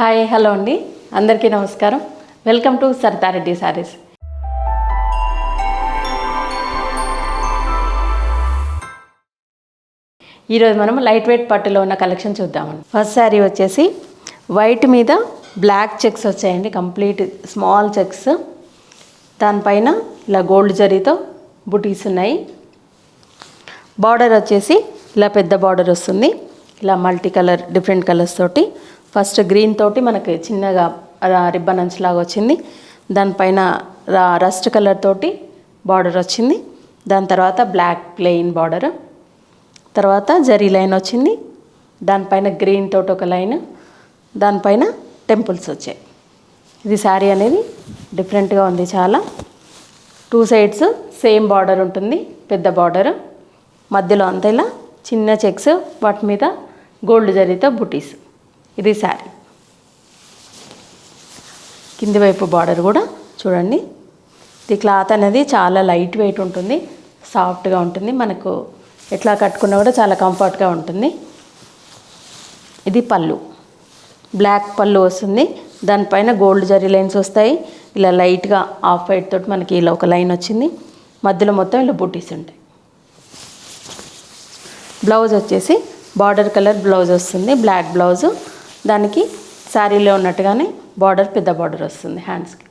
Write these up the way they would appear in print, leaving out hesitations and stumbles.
Hi hello అండి, అందరికీ నమస్కారం. Welcome to Saritha Reddy saris. ఈరోజు మనం లైట్ వెయిట్ పట్టులో ఉన్న కలెక్షన్ చూద్దామండి. ఫస్ట్ శారీ వచ్చేసి వైట్ మీద బ్లాక్ చెక్స్ వచ్చాయండి, కంప్లీట్ స్మాల్ చెక్స్. దానిపైన ఇలా గోల్డ్ జరీతో బుటీస్ ఉన్నాయి. బార్డర్ వచ్చేసి ఇలా పెద్ద బార్డర్ వస్తుంది, ఇలా మల్టీ కలర్ డిఫరెంట్ కలర్స్ తోటి. ఫస్ట్ గ్రీన్ తోటి మనకి చిన్నగా రిబ్బన్ అంచు లాగా వచ్చింది. దానిపైన రస్ట్ కలర్ తోటి బార్డర్ వచ్చింది. దాని తర్వాత బ్లాక్ ప్లెయిన్ బార్డర్, తర్వాత జరీ లైన్ వచ్చింది. దానిపైన గ్రీన్ తోటి ఒక లైన్, దానిపైన టెంపుల్స్ వచ్చాయి. ఇది శారీ అనేది డిఫరెంట్గా ఉంది చాలా. టూ సైడ్స్ సేమ్ బార్డర్ ఉంటుంది, పెద్ద బార్డర్. మధ్యలో అంతా ఇలా చిన్న చెక్స్, వాటి మీద గోల్డ్ జరీతో బుటీస్. ఇది శారీ. కింది వైపు బార్డర్ కూడా చూడండి. ఇది క్లాత్ అనేది చాలా లైట్ వెయిట్ ఉంటుంది, సాఫ్ట్గా ఉంటుంది. మనకు ఎట్లా కట్టుకున్నా కూడా చాలా కంఫర్ట్గా ఉంటుంది. ఇది పళ్ళు, బ్లాక్ పళ్ళు వస్తుంది. దానిపైన గోల్డ్ జరీ లైన్స్ వస్తాయి. ఇలా లైట్గా ఆఫ్ వైట్ తోటి మనకి ఇలా ఒక లైన్ వచ్చింది. మధ్యలో మొత్తం ఇలా బూటీస్ ఉంటాయి. బ్లౌజ్ వచ్చేసి బార్డర్ కలర్ బ్లౌజ్ వస్తుంది, బ్లాక్ బ్లౌజు. దానికి శారీలో ఉన్నట్టుగానే బార్డర్ పెద్ద బార్డర్ వస్తుంది హ్యాండ్స్కి.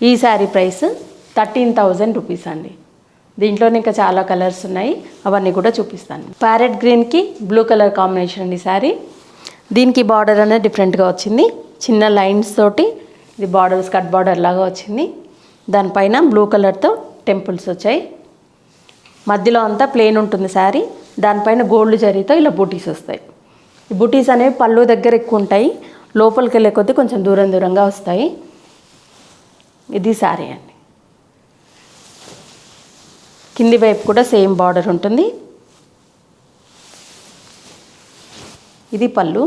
ఈ శారీ ప్రైస్ 13,000 రూపీస్ అండి. దీంట్లోనే ఇంకా చాలా కలర్స్ ఉన్నాయి, అవన్నీ కూడా చూపిస్తాను. ప్యారెట్ గ్రీన్కి బ్లూ కలర్ కాంబినేషన్ అండి శారీ. దీనికి బార్డర్ అనేది డిఫరెంట్గా వచ్చింది, చిన్న లైన్స్ తోటి. ఇది బార్డర్ స్కర్ట్ బార్డర్ లాగా వచ్చింది. దానిపైన బ్లూ కలర్తో టెంపుల్స్ వచ్చాయి. మధ్యలో అంతా ప్లెయిన్ ఉంటుంది శారీ. దానిపైన గోల్డ్ జరీతో ఇలా బూటీస్ వస్తాయి. ఈ బూటీస్ అనేవి పళ్ళు దగ్గర ఎక్కువ ఉంటాయి, లోపలికి వెళ్ళే కొద్దీ కొంచెం దూరం దూరంగా వస్తాయి. ఇది శారీ అండి. కింది వైపు కూడా సేమ్ బార్డర్ ఉంటుంది. ఇది పళ్ళు.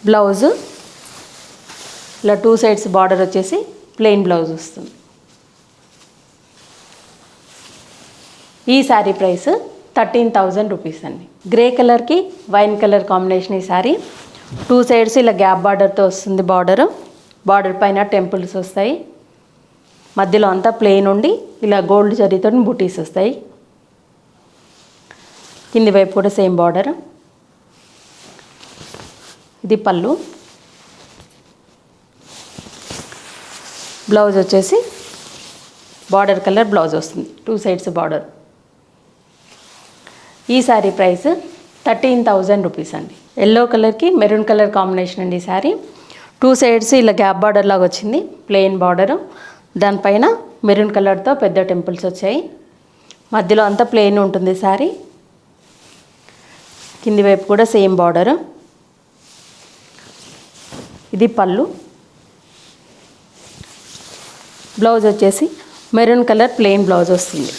బ్లౌజు ఇలా టూ సైడ్స్ బార్డర్ వచ్చేసి ప్లెయిన్ బ్లౌజ్ వస్తుంది. ఈ శారీ ప్రైస్ 13,000 రూపీస్ అండి. గ్రే కలర్కి వైన్ కలర్ కాంబినేషన్ ఈ శారీ. టూ సైడ్స్ ఇలా గ్యాప్ బార్డర్తో వస్తుంది బార్డరు. బార్డర్ పైన టెంపుల్స్ వస్తాయి. మధ్యలో అంతా ప్లెయిన్ ఉండి ఇలా గోల్డ్ జరీతో బూటీస్ వస్తాయి. కింది వైపు కూడా సేమ్ బార్డర్. ఇది పళ్ళు. బ్లౌజ్ వచ్చేసి బార్డర్ కలర్ బ్లౌజ్ వస్తుంది, టూ సైడ్స్ బార్డర్. ఈ శారీ ప్రైస్ 13,000 రూపీస్ అండి. ఎల్లో కలర్కి మెరూన్ కలర్ కాంబినేషన్ అండి ఈ శారీ. టూ సైడ్స్ ఇలా గ్యాప్ బార్డర్ లాగా వచ్చింది, ప్లెయిన్ బార్డరు. దానిపైన మెరూన్ కలర్తో పెద్ద టెంపుల్స్ వచ్చాయి. మధ్యలో అంతా ప్లెయిన్ ఉంటుంది శారీ. కింది వైపు కూడా సేమ్ బార్డరు. ఇది పళ్ళు. బ్లౌజ్ వచ్చేసి మెరూన్ కలర్ ప్లెయిన్ బ్లౌజ్ వస్తుంది.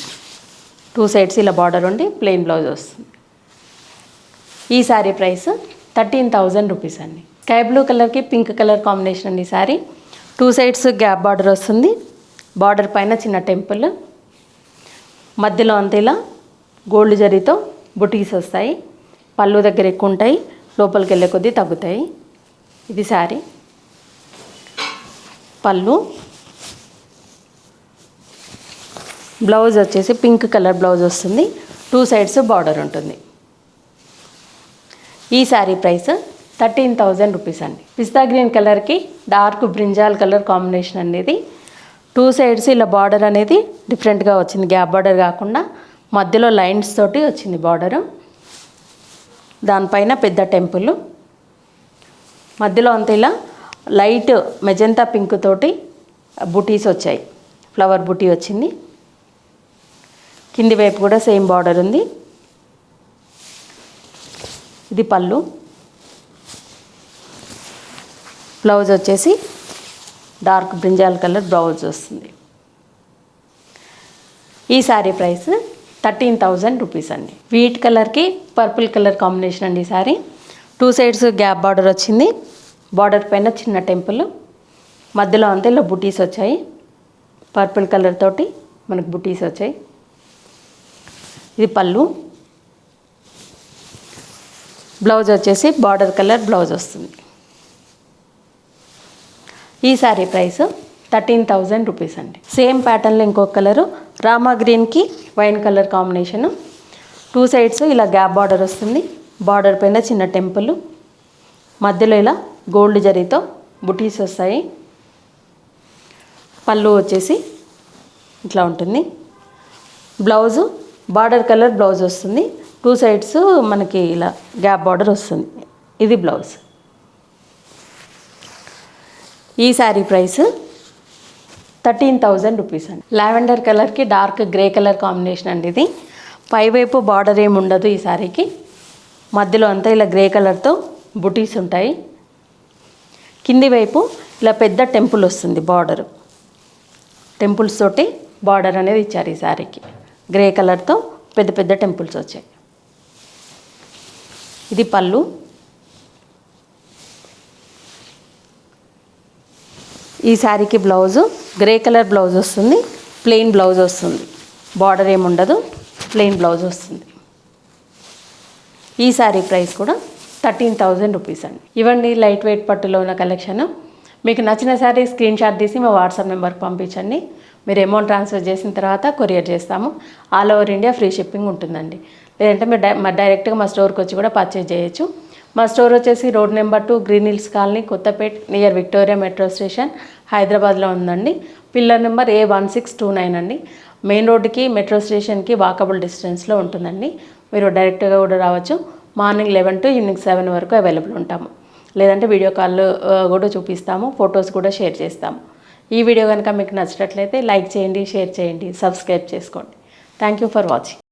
టూ సైడ్స్ ఇలా బార్డర్ ఉండి ప్లెయిన్ బ్లౌజ్ వస్తుంది. ఈ శారీ ప్రైస్ 13,000 రూపీస్ అండి. స్కై బ్లూ కలర్కి పింక్ కలర్ కాంబినేషన్ అండి ఈ sari. Two sides gap border వస్తుంది. బార్డర్ పైన చిన్న టెంపుల్, మధ్యలో అంతా ఇలా గోల్డ్ జరీతో బుటీస్ వస్తాయి. పళ్ళు దగ్గర ఎక్కువ ఉంటాయి, లోపలికి వెళ్ళే కొద్దీ తగ్గుతాయి. ఇది శారీ. పళ్ళు. బ్లౌజ్ వచ్చేసి పింక్ కలర్ బ్లౌజ్ వస్తుంది, టూ సైడ్స్ బార్డర్ ఉంటుంది. ఈ శారీ ప్రైస్ 13,000 రూపీస్ అండి. పిస్తా గ్రీన్ కలర్కి డార్క్ బ్రింజాల్ కలర్ కాంబినేషన్ అనేది. టూ సైడ్స్ ఇలా బార్డర్ అనేది డిఫరెంట్గా వచ్చింది, గ్యాప్ బార్డర్ కాకుండా మధ్యలో లైన్స్ తోటి వచ్చింది బార్డరు. దానిపైన పెద్ద టెంపుల్. మధ్యలో అంతా ఇలా లైట్ మెజంతా పింక్ తోటి బుటీస్ వచ్చాయి, ఫ్లవర్ బుటీ వచ్చింది. కింది వైపు కూడా సేమ్ బార్డర్ ఉంది. ఇది పళ్ళు. బ్లౌజ్ వచ్చేసి డార్క్ బ్రింజాల్ కలర్ బ్లౌజ్ వస్తుంది. ఈ శారీ ప్రైస్ 13,000 రూపీస్ అండి. వీట్ కలర్కి పర్పుల్ కలర్ కాంబినేషన్ అండి ఈ sari. Two sides gap border వచ్చింది. బార్డర్ పైన చిన్న టెంపుల్, మధ్యలో అంతా ఇలా బుటీస్ వచ్చాయి. పర్పుల్ కలర్ తోటి మనకు బుటీస్ వచ్చాయి. ఇది పళ్ళు. బ్లౌజ్ వచ్చేసి బార్డర్ కలర్ బ్లౌజ్ వస్తుంది. ఈ శారీ ప్రైస్ 13,000 రూపీస్ అండి. సేమ్ ప్యాటర్న్లో ఇంకొక కలరు రామా గ్రీన్కి వైన్ కలర్ కాంబినేషను. 2 సైడ్స్ ఇలా గ్యాప్ బార్డర్ వస్తుంది. బార్డర్ పైన చిన్న టెంపుల్, మధ్యలో ఇలా గోల్డ్ జరీతో బుటీస్ వస్తాయి. పళ్ళు వచ్చేసి ఇట్లా ఉంటుంది. బ్లౌజు బార్డర్ కలర్ బ్లౌజ్ వస్తుంది. 2 సైడ్స్ మనకి ఇలా గ్యాప్ బార్డర్ వస్తుంది. ఇది బ్లౌజ్. ఈ శారీ ప్రైస్ 13,000 రూపీస్ అండి. లావెండర్ కలర్కి డార్క్ గ్రే కలర్ కాంబినేషన్ అండి ఇది. పైవైపు బార్డర్ ఏమి ఉండదు ఈ శారీకి. మధ్యలో అంతా ఇలా గ్రే కలర్తో బుటీస్ ఉంటాయి. కింది వైపు ఇలా పెద్ద టెంపుల్ వస్తుంది. బార్డర్ టెంపుల్స్ తోటి బార్డర్ అనేది ఇచ్చారు ఈ శారీకి. గ్రే కలర్తో పెద్ద పెద్ద టెంపుల్స్ వచ్చాయి. ఇది పళ్ళు. ఈ శారీకి బ్లౌజు గ్రే కలర్ బ్లౌజ్ వస్తుంది. ప్లెయిన్ బ్లౌజ్ వస్తుంది. బార్డర్ ఏమి ఉండదు, ప్లెయిన్ బ్లౌజ్ వస్తుంది. ఈ శారీ ప్రైస్ కూడా 13,000 రూపీస్ అండి. ఇవ్వండి లైట్ వెయిట్ పట్టులో ఉన్న కలెక్షన్. మీకు నచ్చిన శారీ స్క్రీన్ షాట్ తీసి మా వాట్సాప్ నెంబర్కి పంపించండి. మీరు అమౌంట్ ట్రాన్స్ఫర్ చేసిన తర్వాత కొరియర్ చేస్తాము. All over India free shipping ఉంటుందండి. లేదంటే మీరు డైరెక్ట్గా మా స్టోర్కి వచ్చి కూడా పర్చేజ్ చేయొచ్చు. మా స్టోర్ వచ్చేసి road number 2 green hills colony, Kothapet, near Victoria metro station, హైదరాబాద్లో ఉందండి. పిల్లర్ నెంబర్ A1629 అండి. మెయిన్ రోడ్డుకి మెట్రో స్టేషన్కి వాకబుల్ డిస్టెన్స్లో ఉంటుందండి. మీరు డైరెక్ట్గా కూడా రావచ్చు. మార్నింగ్ 11 to ఈవినింగ్ 7 వరకు అవైలబుల్ ఉంటాము. లేదంటే వీడియో కాల్ కూడా చూపిస్తాము, ఫొటోస్ కూడా షేర్ చేస్తాము. ఈ వీడియో కనుక మీకు నచ్చినట్లయితే లైక్ చేయండి, షేర్ చేయండి, సబ్స్క్రైబ్ చేసుకోండి. Thank you for watching.